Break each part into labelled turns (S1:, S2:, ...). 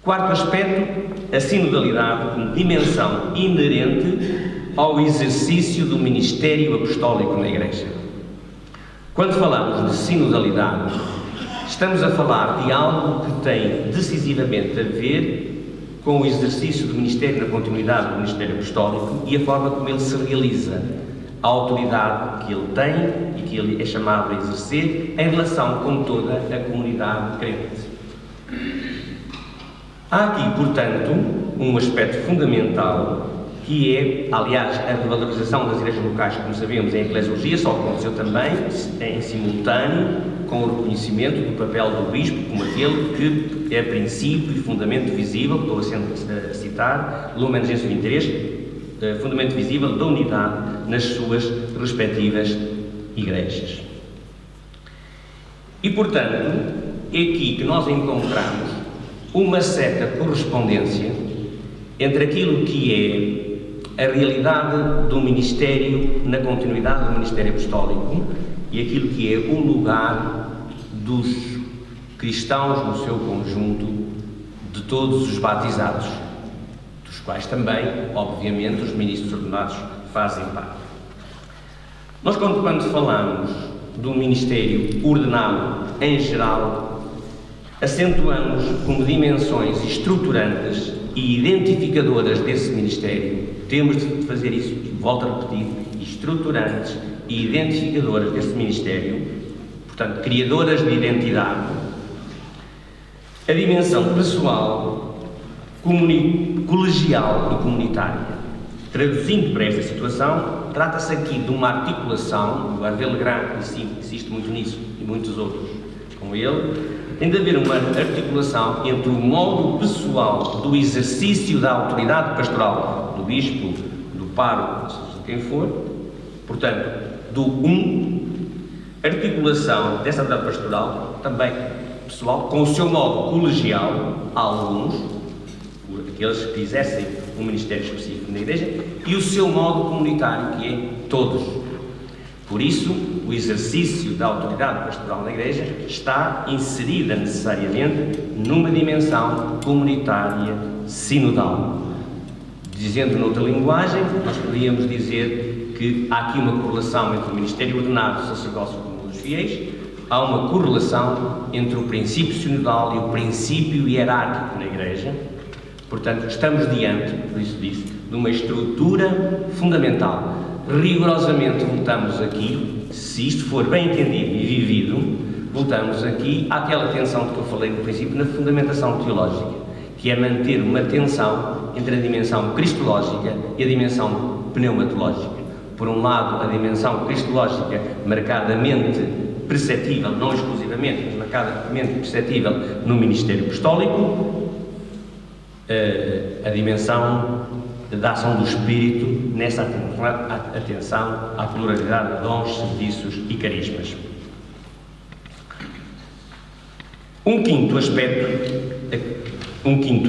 S1: Quarto aspecto, a sinodalidade como dimensão inerente ao exercício do ministério apostólico na Igreja. Quando falamos de sinodalidade, estamos a falar de algo que tem decisivamente a ver com o exercício do ministério na continuidade do ministério apostólico e a forma como ele se realiza, a autoridade que ele tem e que ele é chamado a exercer em relação com toda a comunidade crente. Há aqui, portanto, um aspecto fundamental que é, aliás, a revalorização das igrejas locais, como sabemos, em eclesiologia, só aconteceu também em simultâneo com o reconhecimento do papel do bispo como aquele que é princípio e fundamento visível, estou a citar, Lumen Gentium 23, fundamento visível da unidade nas suas respectivas igrejas. E, portanto, é aqui que nós encontramos uma certa correspondência entre aquilo que é a realidade do ministério na continuidade do ministério apostólico e aquilo que é o lugar dos cristãos no seu conjunto, de todos os batizados, dos quais também, obviamente, os ministros ordenados fazem parte. Nós, quando falamos do ministério ordenado em geral, acentuamos como dimensões estruturantes e identificadoras desse ministério, temos de fazer isso, volto a repetir, estruturantes e identificadoras desse ministério, portanto, criadoras de identidade, a dimensão pessoal, colegial e comunitária. Traduzindo para esta situação, trata-se aqui de uma articulação, o Hervé Legrand insiste muito nisso e muitos outros com ele, tem de haver uma articulação entre o modo pessoal do exercício da autoridade pastoral do bispo, do pároco, de quem for, portanto, articulação dessa autoridade pastoral, também pessoal, com o seu modo colegial, alguns, aqueles que exercem um ministério específico na Igreja, e o seu modo comunitário, que é todos. Por isso, o exercício da autoridade pastoral na Igreja está inserida necessariamente numa dimensão comunitária sinodal. Dizendo noutra linguagem, nós poderíamos dizer que há aqui uma correlação entre o ministério ordenado, o sacerdócio comum dos fiéis, há uma correlação entre o princípio sinodal e o princípio hierárquico na Igreja. Portanto, estamos diante, por isso disse, de uma estrutura fundamental. Rigorosamente voltamos aqui, se isto for bem entendido e vivido, voltamos aqui àquela tensão de que eu falei no princípio na fundamentação teológica, que é manter uma tensão entre a dimensão cristológica e a dimensão pneumatológica. Por um lado, a dimensão cristológica marcadamente perceptível, não exclusivamente, mas marcadamente perceptível no ministério apostólico, a dimensão da ação do Espírito nessa atenção à pluralidade de dons, serviços e carismas. Um quinto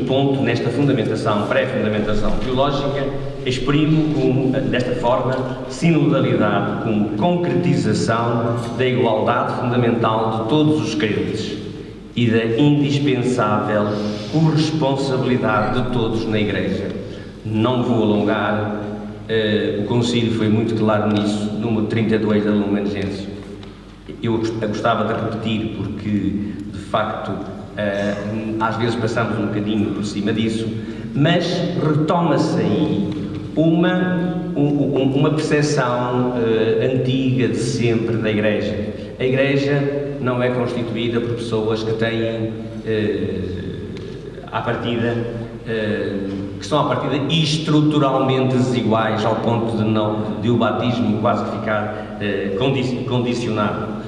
S1: ponto nesta fundamentação, pré-fundamentação teológica, exprimo desta forma, sinodalidade como concretização da igualdade fundamental de todos os crentes e da indispensável corresponsabilidade de todos na Igreja. Não vou alongar, o Concílio foi muito claro nisso, número 32 da Lumen Gentium. Eu gostava de repetir porque, de facto, às vezes passamos um bocadinho por cima disso, mas retoma-se aí uma percepção antiga de sempre da Igreja. A Igreja não é constituída por pessoas que têm, que são à partida estruturalmente desiguais ao ponto de o batismo quase ficar condicionado.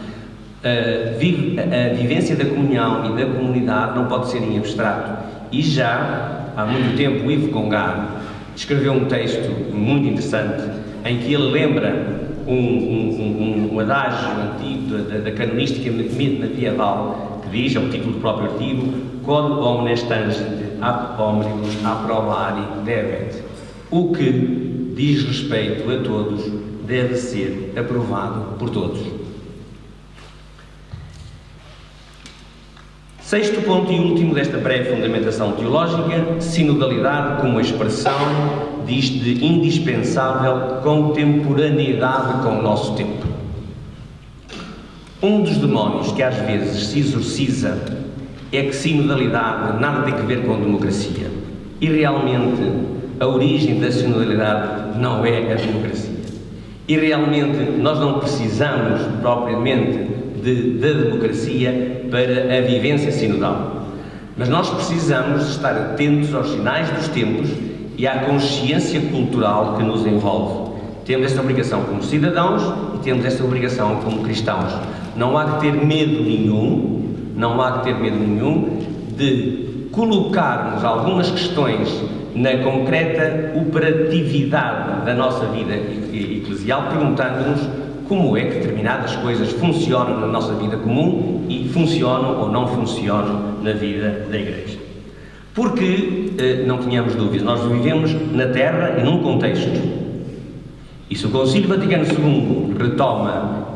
S1: A vivência da comunhão e da comunidade não pode ser em abstrato. E já há muito tempo o Yves Congar escreveu um texto muito interessante em que ele lembra um adágio antigo da canonística medieval que diz, é o título do próprio artigo, Quod omnes tangent ab omnibus approbari debet. O que diz respeito a todos deve ser aprovado por todos. Sexto ponto e último desta breve fundamentação teológica: sinodalidade como expressão, diz, de indispensável contemporaneidade com o nosso tempo. Um dos demónios que às vezes se exorciza é que sinodalidade nada tem a ver com democracia. E realmente a origem da sinodalidade não é a democracia. E realmente nós não precisamos propriamente da democracia para a vivência sinodal. Mas nós precisamos estar atentos aos sinais dos tempos e à consciência cultural que nos envolve. Temos esta obrigação como cidadãos e temos esta obrigação como cristãos. Não há que ter medo nenhum, de colocarmos algumas questões na concreta operatividade da nossa vida eclesial, perguntando-nos como é que determinadas coisas funcionam na nossa vida comum e funcionam ou não funcionam na vida da Igreja. Porque, não tenhamos dúvidas, nós vivemos na Terra e num contexto. E se o Concílio Vaticano II retoma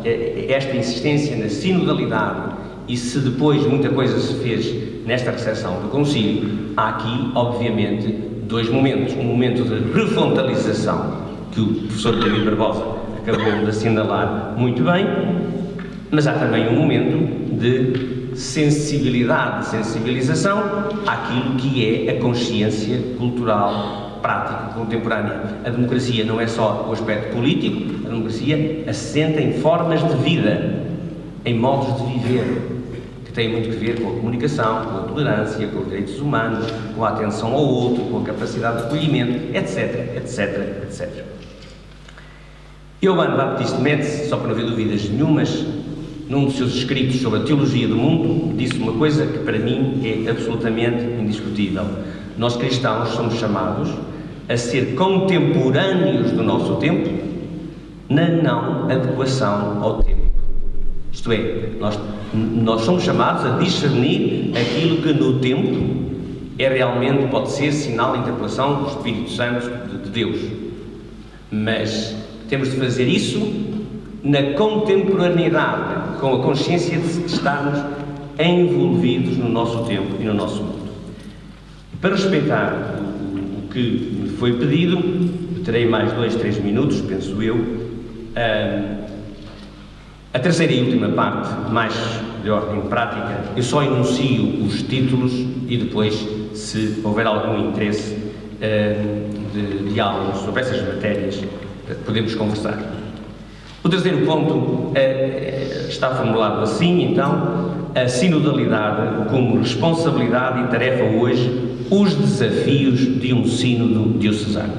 S1: esta insistência na sinodalidade e se depois muita coisa se fez nesta recepção do Concílio, há aqui, obviamente, dois momentos. Um momento de refontalização, que o professor David Barbosa acabou de assinalar muito bem, mas há também um momento de sensibilidade, de sensibilização àquilo que é a consciência cultural prática, contemporânea. A democracia não é só o aspecto político, a democracia assenta em formas de vida, em modos de viver, que têm muito a ver com a comunicação, com a tolerância, com os direitos humanos, com a atenção ao outro, com a capacidade de acolhimento, etc, etc, etc. Ioann Baptiste Metz, só para não haver dúvidas nenhumas, num dos seus escritos sobre a teologia do mundo, disse uma coisa que para mim é absolutamente indiscutível. Nós cristãos somos chamados a ser contemporâneos do nosso tempo na não adequação ao tempo. Isto é, nós somos chamados a discernir aquilo que no tempo é realmente, pode ser sinal de interpelação do Espírito Santo de Deus. Mas temos de fazer isso na contemporaneidade, com a consciência de estarmos envolvidos no nosso tempo e no nosso mundo. Para respeitar o que me foi pedido, eu terei mais 2-3 minutos, penso eu. A terceira e última parte, mais de ordem prática, eu só enuncio os títulos e depois, se houver algum interesse de diálogo sobre essas matérias, podemos conversar. O terceiro ponto está formulado assim, então: a sinodalidade como responsabilidade e tarefa hoje, os desafios de um sínodo diocesano.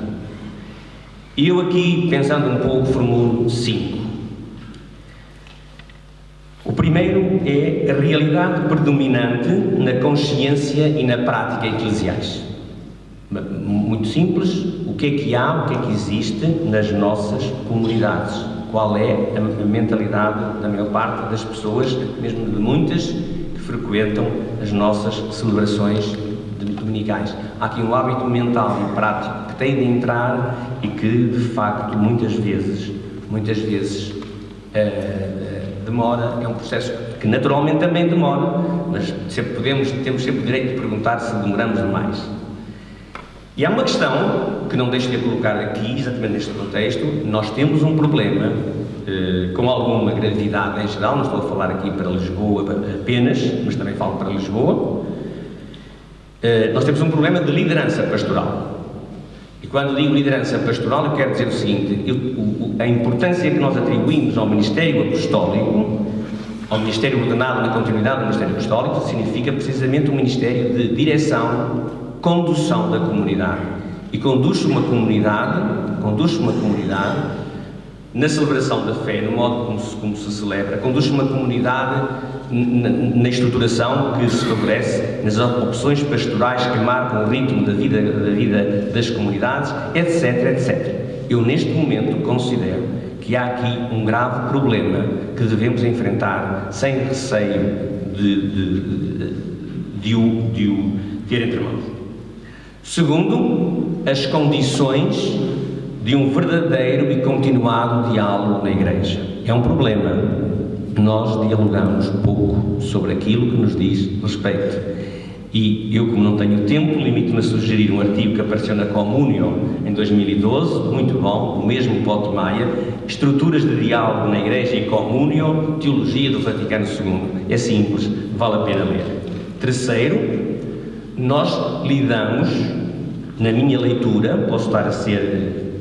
S1: E eu aqui, pensando um pouco, formulo 5. O primeiro é a realidade predominante na consciência e na prática eclesiais. Muito simples: o que é que há, o que é que existe nas nossas comunidades? Qual é a mentalidade da maior parte das pessoas, mesmo de muitas, que frequentam as nossas celebrações dominicais? Há aqui um hábito mental e prático que tem de entrar e que, de facto, muitas vezes demora. É um processo que naturalmente também demora, mas temos sempre o direito de perguntar se demoramos demais. E há uma questão que não deixo de colocar aqui, exatamente neste contexto. Nós temos um problema com alguma gravidade em geral, não estou a falar aqui para Lisboa apenas, mas também falo para Lisboa. Nós temos um problema de liderança pastoral. E quando digo liderança pastoral, eu quero dizer o seguinte: a importância que nós atribuímos ao Ministério Apostólico, ao Ministério ordenado na continuidade do Ministério Apostólico, significa precisamente um Ministério de direção, condução da comunidade. E conduz uma comunidade na celebração da fé, no modo como se celebra, conduz uma comunidade na estruturação que se estabelece, nas opções pastorais que marcam o ritmo da vida das comunidades, etc, etc. Eu, neste momento, considero que há aqui um grave problema que devemos enfrentar sem receio de o ter entre mãos. Segundo, as condições de um verdadeiro e continuado diálogo na Igreja. É um problema nós dialogamos pouco sobre aquilo que nos diz respeito. E eu, como não tenho tempo, limito-me a sugerir um artigo que apareceu na Communio em 2012, muito bom, o mesmo Pote Maia, Estruturas de Diálogo na Igreja e Communio, Teologia do Vaticano II. É simples, vale a pena ler. Terceiro, nós lidamos, na minha leitura, posso estar a ser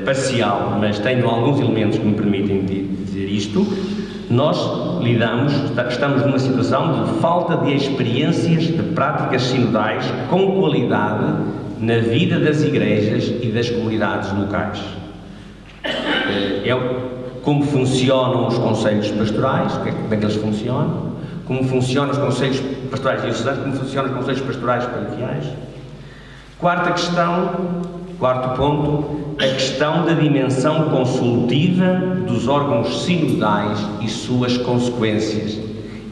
S1: parcial, mas tenho alguns elementos que me permitem dizer isto. Nós estamos numa situação de falta de experiências de práticas sinodais com qualidade na vida das igrejas e das comunidades locais. Como funcionam os conselhos pastorais, como é que eles funcionam, como funcionam os conselhos pastorais diocesanos, como funcionam os conselhos pastorais paroquiais. Quarto ponto, a questão da dimensão consultiva dos órgãos sinodais e suas consequências.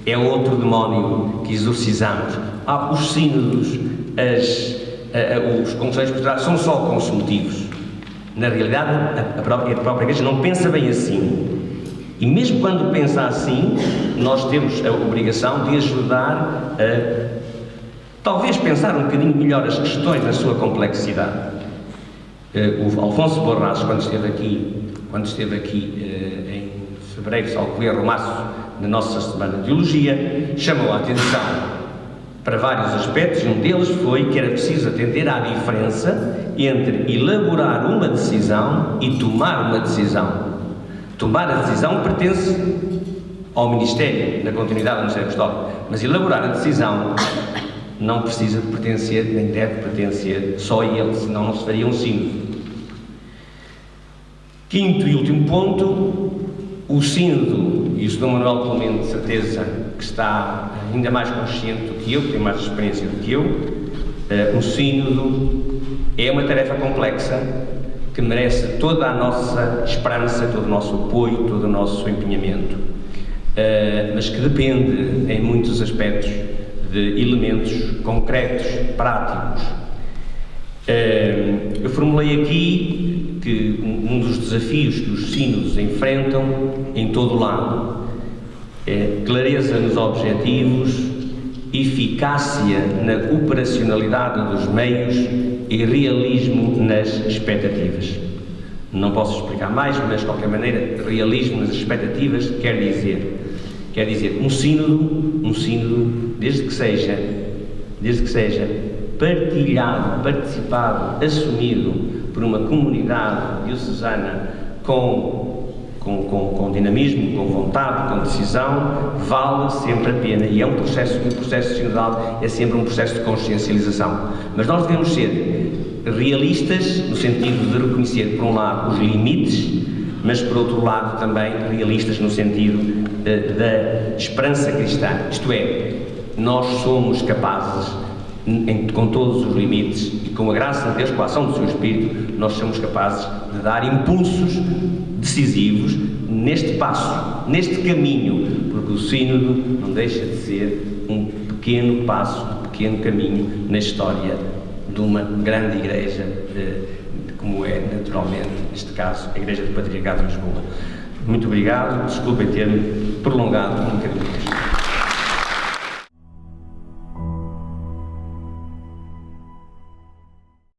S1: É outro demónio que exorcizamos. Os sínodos, os conselhos pastorais são só consultivos. Na realidade, a própria Igreja não pensa bem assim. E mesmo quando pensa assim, nós temos a obrigação de ajudar a, talvez, pensar um bocadinho melhor as questões na sua complexidade. O Alfonso Borras, quando esteve aqui em fevereiro, salvo erro, março, na nossa Semana de Teologia, chamou a atenção para vários aspectos, e um deles foi que era preciso atender à diferença entre elaborar uma decisão e tomar uma decisão. Tomar a decisão pertence ao Ministério, na continuidade do Ministério Apostólico, mas elaborar a decisão não precisa de pertencer, nem deve pertencer só a ele, senão não se faria um sínodo. Quinto e último ponto, o sínodo, e o Sr. Manuel Clemente, de certeza que está ainda mais consciente do que eu, que tem mais experiência do que eu, o sínodo é uma tarefa complexa que merece toda a nossa esperança, todo o nosso apoio, todo o nosso empenhamento, mas que depende, em muitos aspectos, de elementos concretos, práticos. Eu formulei aqui que um dos desafios que os sínodos enfrentam em todo o lado é clareza nos objetivos, eficácia na operacionalidade dos meios e realismo nas expectativas. Não posso explicar mais, mas de qualquer maneira, realismo nas expectativas quer dizer um sínodo, desde que seja partilhado, participado, assumido por uma comunidade diocesana com dinamismo, com vontade, com decisão, vale sempre a pena. E o processo sinodal é sempre um processo de consciencialização. Mas nós devemos ser realistas, no sentido de reconhecer, por um lado, os limites, mas, por outro lado, também realistas no sentido da esperança cristã. Isto é, nós somos capazes, com todos os limites e com a graça de Deus, com a ação do seu Espírito, nós somos capazes de dar impulsos decisivos neste passo, neste caminho, porque o sínodo não deixa de ser um pequeno passo, um pequeno caminho na história de uma grande igreja, como é, naturalmente, neste caso, a Igreja do Patriarcado de Lisboa. Muito obrigado, desculpem ter-me prolongado um bocadinho.